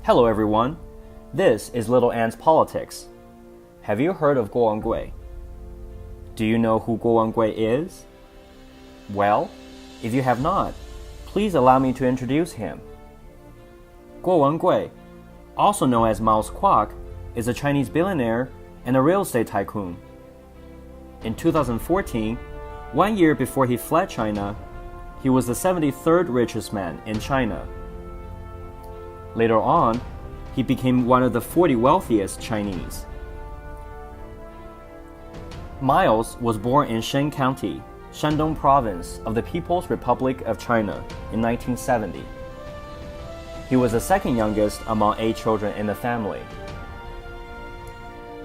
Hello everyone, this is Little Ant's Politics. Have you heard of Guo Wengui? Do you know who Guo Wengui is? Well, if you have not, please allow me to introduce him. Guo Wengui, also known as Mouse Kwok, is a Chinese billionaire and a real estate tycoon. In 2014, 1 year before he fled China, he was the 73rd richest man in China. Later on, he became one of the 40 wealthiest Chinese. Miles was born in Shen County, Shandong Province of the People's Republic of China in 1970. He was the second youngest among 8 children in the family.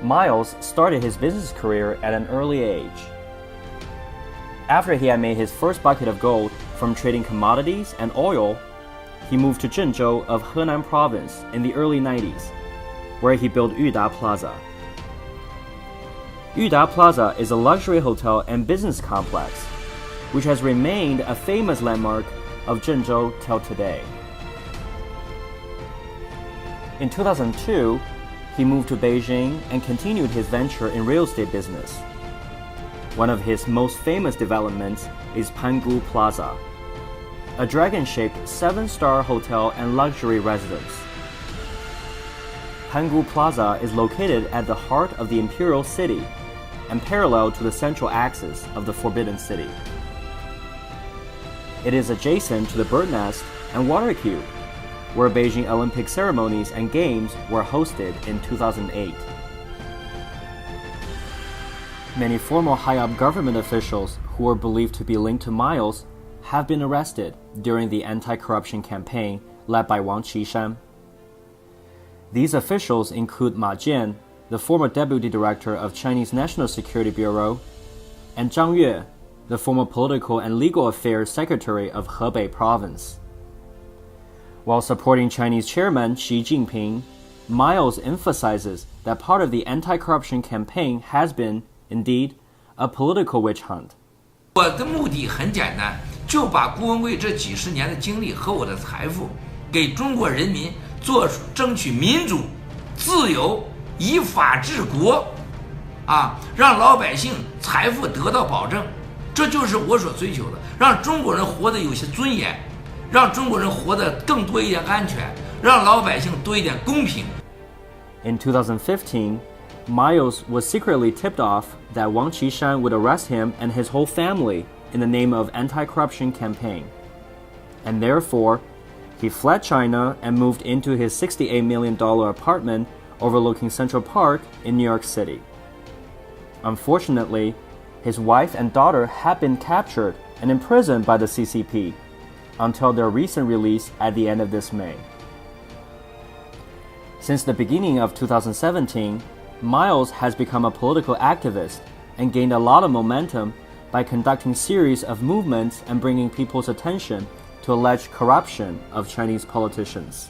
Miles started his business career at an early age. After he had made his first bucket of gold from trading commodities and oil, he moved to Zhengzhou of Henan Province in the early 90s, where he built Yuda Plaza. Yuda Plaza is a luxury hotel and business complex, which has remained a famous landmark of Zhengzhou till today. In 2002, he moved to Beijing and continued his venture in real estate business. One of his most famous developments is Pangu Plaza, a dragon-shaped 7-star hotel and luxury residence. Pangu Plaza is located at the heart of the Imperial City and parallel to the central axis of the Forbidden City. It is adjacent to the Bird Nest and Water Cube, where Beijing Olympic ceremonies and games were hosted in 2008. Many former high-up government officials who were believed to be linked to Miles have been arrested during the anti-corruption campaign led by Wang Qishan. These officials include Ma Jian, the former deputy director of Chinese National Security Bureau, and Zhang Yue, the former political and legal affairs secretary of Hebei Province. While supporting Chinese chairman Xi Jinping, Miles emphasizes that part of the anti-corruption campaign has been, indeed, a political witch hunt. 我的目的很简单，就把郭文贵这几十年的经历和我的财富，给中国人民争取民主、自由、依法治国，让老百姓财富得到保证，这就是我所追求的，让中国人活得有些尊严。 让中国人活得更多一点安全，让老百姓多一点公平。In 2015, Miles was secretly tipped off that Wang Qishan would arrest him and his whole family in the name of anti-corruption campaign. And therefore, he fled China and moved into his $68 million apartment overlooking Central Park in New York City. Unfortunately, his wife and daughter had been captured and imprisoned by the CCP until their recent release at the end of this May. Since the beginning of 2017, Miles has become a political activist and gained a lot of momentum by conducting a series of movements and bringing people's attention to alleged corruption of Chinese politicians.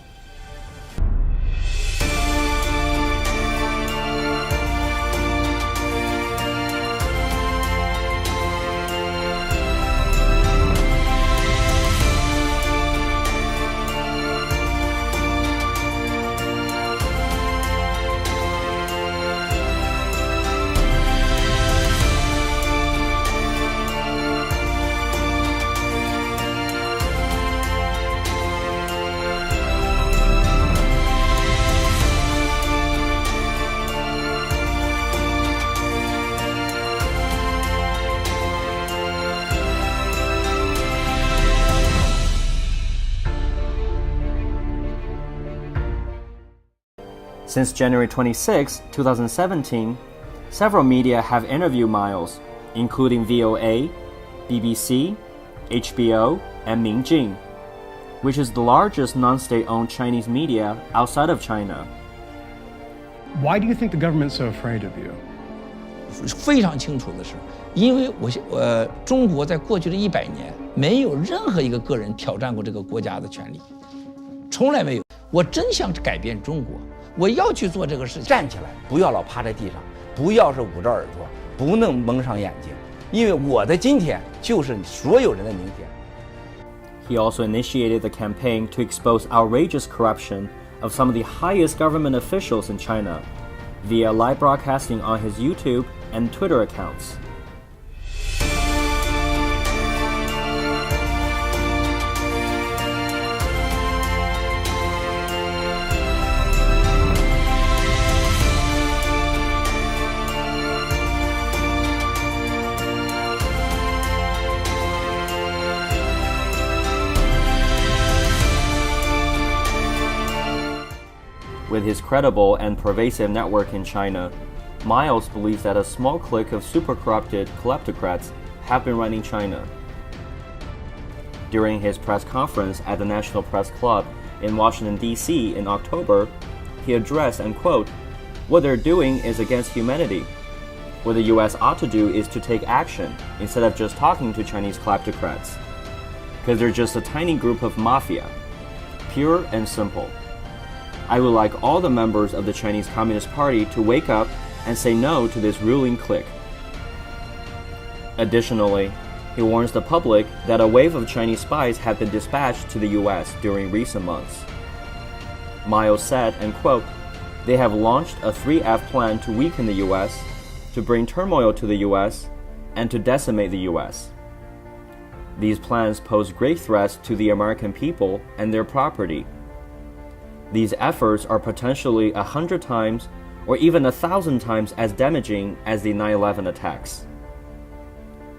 Since January 26, 2017, several media have interviewed Miles, including VOA, BBC, HBO, and Mingjing, which is the largest non-state-owned Chinese media outside of China. Why do you think the government's so afraid of you? 非常清楚的是，因为中国在过去的100年，没有任何一个个人挑战过这个国家的权利，从来没有。我真想改变中国。 我要去做这个事情，站起来，不要老趴在地上，不要是捂着耳朵，不能蒙上眼睛，因为我的今天就是所有人的明天。He also initiated the campaign to expose outrageous corruption of some of the highest government officials in China via live broadcasting on his YouTube and Twitter accounts. With his credible and pervasive network in China, Miles believes that a small clique of super-corrupted kleptocrats have been running China. During his press conference at the National Press Club in Washington, D.C. in October, he addressed, and quote, "What they're doing is against humanity. What the U.S. ought to do is to take action instead of just talking to Chinese kleptocrats. Because they're just a tiny group of mafia. Pure and simple. I would like all the members of the Chinese Communist Party to wake up and say no to this ruling clique." Additionally, he warns the public that a wave of Chinese spies have been dispatched to the U.S. during recent months. Miles said, and quote, "They have launched a 3F plan to weaken the U.S., to bring turmoil to the U.S., and to decimate the U.S. These plans pose great threats to the American people and their property. These efforts are potentially 100 times or even 1,000 times as damaging as the 9/11 attacks."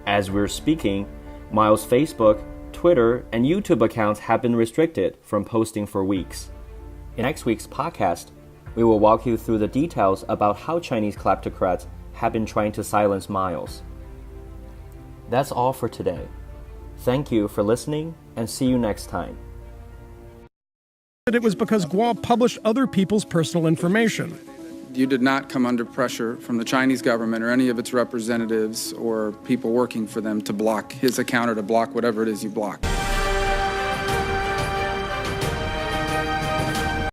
As we're speaking, Miles' Facebook, Twitter, and YouTube accounts have been restricted from posting for weeks. In next week's podcast, we will walk you through the details about how Chinese kleptocrats have been trying to silence Miles. That's all for today. Thank you for listening, and see you next time. It was because Guo published other people's personal information. You did not come under pressure from the Chinese government or any of its representatives or people working for them to block his account or to block whatever it is you block.